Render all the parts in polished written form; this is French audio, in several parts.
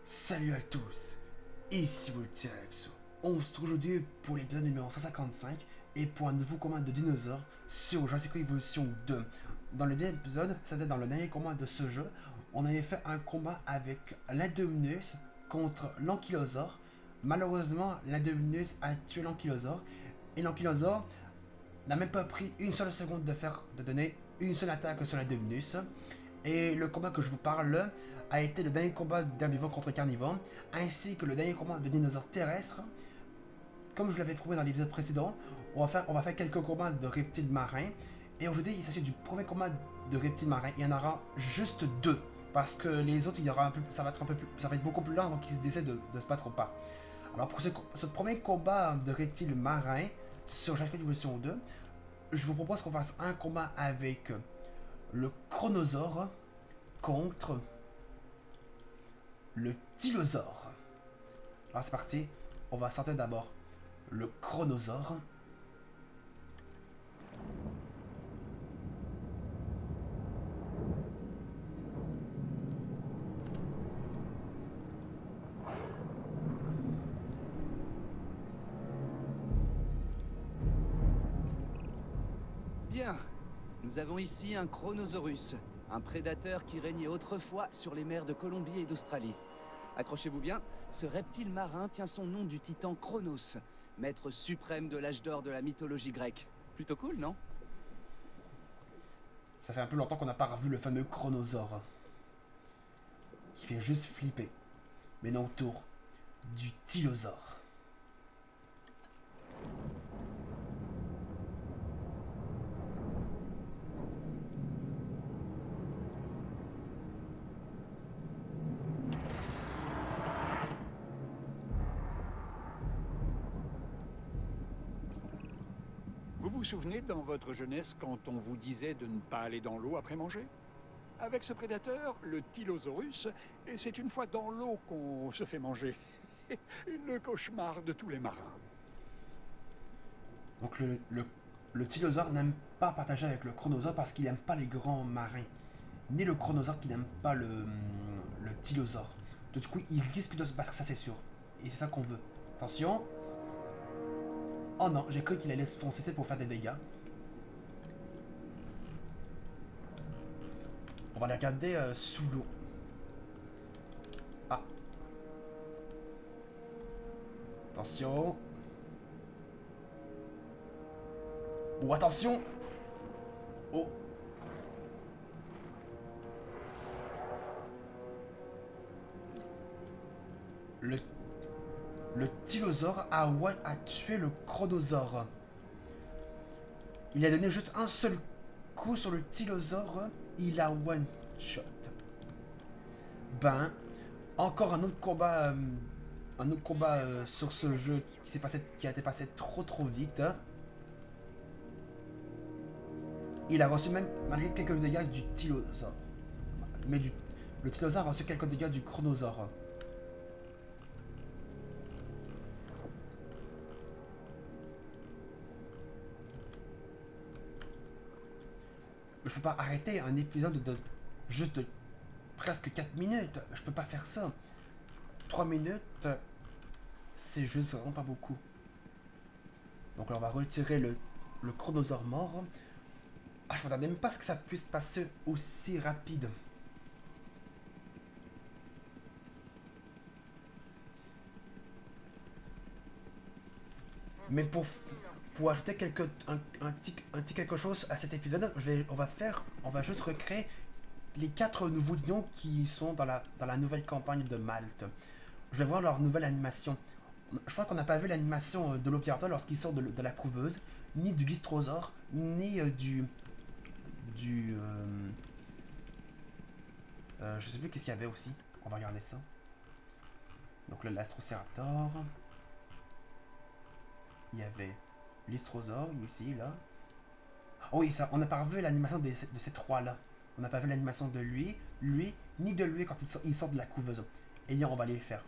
Salut à tous, ici Voltiraxo. On se trouve aujourd'hui pour l'épisode numéro 155 et pour un nouveau combat de dinosaures sur Jurassic World Evolution 2. Dans le dernier épisode, c'était dans le dernier combat de ce jeu, on avait fait un combat avec l'Indominus contre l'Ankylosaure. Malheureusement, l'Indominus a tué l'Ankylosaure et l'Ankylosaure n'a même pas pris une seule seconde de donner une seule attaque sur l'Indominus. Et le combat que je vous parle a été le dernier combat d'herbivore contre carnivore, ainsi que le dernier combat de dinosaures terrestres. Comme je l'avais promis dans l'épisode précédent, on va faire quelques combats de reptiles marins. Et aujourd'hui, il s'agit du premier combat de reptiles marins. Il y en aura juste deux, parce que les autres, ça va être beaucoup plus lent avant qu'ils décident de se battre ou pas. Alors pour ce premier combat de reptiles marins sur Jurassic Evolution 2, je vous propose qu'on fasse un combat avec le Chronosaure contre le Tylosaure. Alors c'est parti, on va sortir d'abord le Chronosaure. Bien, nous avons ici un Chronosaurus, un prédateur qui régnait autrefois sur les mers de Colombie et d'Australie. Accrochez-vous bien, ce reptile marin tient son nom du titan Chronos, maître suprême de l'âge d'or de la mythologie grecque. Plutôt cool, non? Ça fait un peu longtemps qu'on n'a pas revu le fameux Chronosaure, qui fait juste flipper. Mais non, autour du Tylosaure. Vous vous souvenez dans votre jeunesse quand on vous disait de ne pas aller dans l'eau après manger? Avec ce prédateur, le Tylosaurus, et c'est une fois dans l'eau qu'on se fait manger. Le cauchemar de tous les marins. Donc le Tylosaure n'aime pas partager avec le Chronosaure parce qu'il n'aime pas les grands marins. Ni le Chronosaure qui n'aime pas le Tylosaure. Du coup, il risque de se battre, ça c'est sûr. Et c'est ça qu'on veut. Attention. Oh non, j'ai cru qu'il allait se foncer pour faire des dégâts. On va les regarder sous l'eau. Ah. Attention. Oh, attention. Oh. Le Tylosaure a tué le Chronosaure. Il a donné juste un seul coup sur le Tylosaure. Il a one shot. Ben, encore un autre combat sur ce jeu qui a été passé trop vite. Il a reçu même malgré quelques dégâts du Tylosaure. Mais le Tylosaure a reçu quelques dégâts du Chronosaure. Je peux pas arrêter un épisode de juste de presque 4 minutes. Je peux pas faire ça. 3 minutes, c'est juste vraiment pas beaucoup. Donc là, on va retirer le Chronosaure mort. Ah, je m'attendais même pas à ce que ça puisse passer aussi rapide. Mais pour ajouter un petit quelque chose à cet épisode, on va juste recréer les 4 nouveaux dinos qui sont dans la nouvelle campagne de Malte. Je vais voir leur nouvelle animation. Je crois qu'on n'a pas vu l'animation de l'Opiraptor lorsqu'il sort de la couveuse, ni du Lystrosaure, ni je sais plus qu'est-ce qu'il y avait aussi. On va regarder ça. Donc le l'Astrocéraptor. Il y avait l'Istrosaure ici, là. Oh oui, ça, on n'a pas revu l'animation de ces trois-là. On n'a pas vu l'animation de lui, ni de lui quand il sort de la couveuse. Et bien, on va les faire.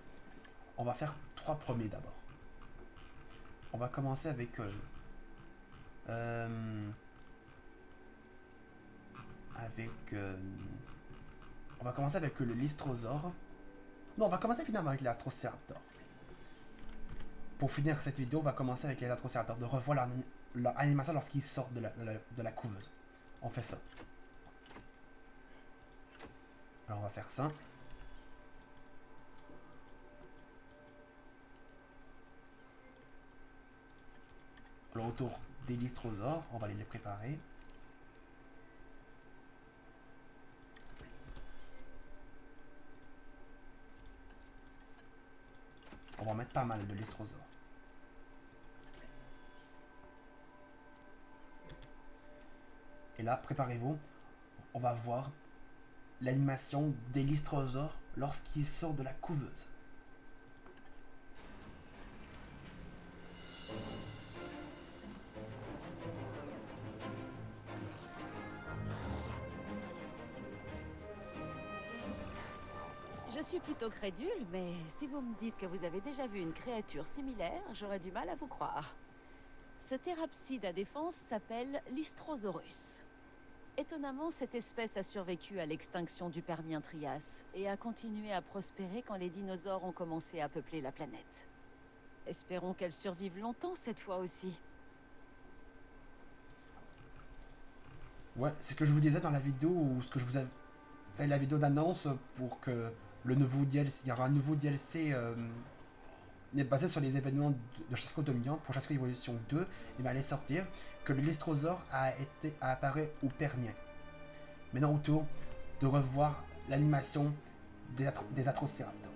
On va faire 3 premiers d'abord. On va commencer avec... on va commencer avec le Lystrosaure. Non, on va commencer finalement avec les Atrocéraptors. Pour finir cette vidéo, on va commencer avec les Atrocéraptors, de revoir leur animation lorsqu'ils sortent de la couveuse. On fait ça. Alors on va faire ça. Alors autour des Lystrosaures, on va aller les préparer. On va en mettre pas mal de Lystrosaures. Et là, préparez-vous, on va voir l'animation des Lystrosaures lorsqu'ils sortent de la couveuse. Je suis plutôt crédule, mais si vous me dites que vous avez déjà vu une créature similaire, j'aurais du mal à vous croire. Ce thérapside à défense s'appelle Lystrosaurus. Étonnamment, cette espèce a survécu à l'extinction du Permien-Trias et a continué à prospérer quand les dinosaures ont commencé à peupler la planète. Espérons qu'elle survive longtemps cette fois aussi. Ouais, c'est ce que je vous disais dans la vidéo, ou ce que je vous ai fait la vidéo d'annonce pour que le nouveau DLC, il y aura un nouveau DLC basé sur les événements de Chasseco Dominion pour Chasseco Evolution 2, il va aller sortir, que le Lystrosaure a apparu au Permien. Maintenant, autour de revoir l'animation des Atrocéraptors.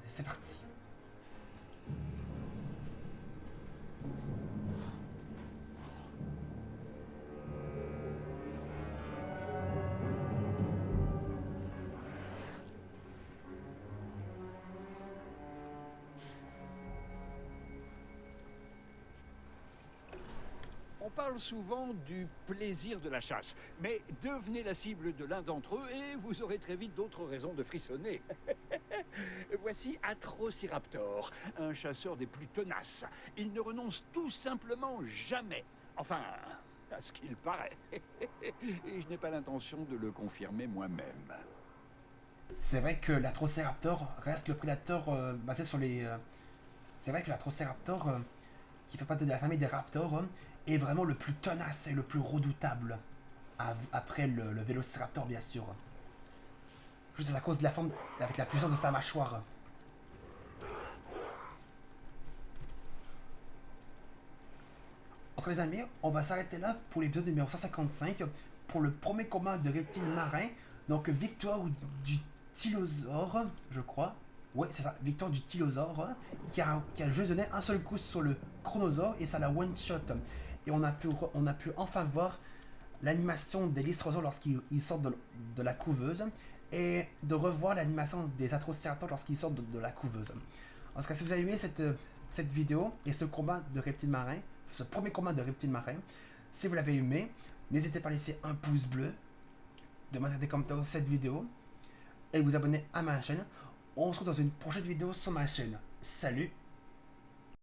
C'est parti. On parle souvent du plaisir de la chasse, mais devenez la cible de l'un d'entre eux et vous aurez très vite d'autres raisons de frissonner. Voici Atrocéraptor, un chasseur des plus tenaces. Il ne renonce tout simplement jamais. Enfin, à ce qu'il paraît. Et je n'ai pas l'intention de le confirmer moi-même. C'est vrai que l'Atrocéraptor reste le prédateur basé sur les... C'est vrai que l'Atrocéraptor, qui fait partie de la famille des raptors, est vraiment le plus tenace et le plus redoutable. Après le Vélociraptor, bien sûr. Juste à cause de la forme, avec la puissance de sa mâchoire. Entre les amis, on va s'arrêter là pour l'épisode numéro 155, pour le premier combat de reptiles marins. Donc victoire du Tylosaure, je crois. Ouais, c'est ça, victoire du Tylosaure, qui a juste donné un seul coup sur le Chronosaure et ça l'a one-shot. Et on a pu enfin voir l'animation des Lystrosaures lorsqu'ils sortent de la couveuse, et de revoir l'animation des Atrocéraptors lorsqu'ils sortent de la couveuse. En tout cas, si vous avez aimé cette vidéo et ce combat de reptiles marins, ce premier combat de reptiles marins, si vous l'avez aimé, n'hésitez pas à laisser un pouce bleu, de mettre des commentaires cette vidéo, et vous abonner à ma chaîne. On se retrouve dans une prochaine vidéo sur ma chaîne. Salut!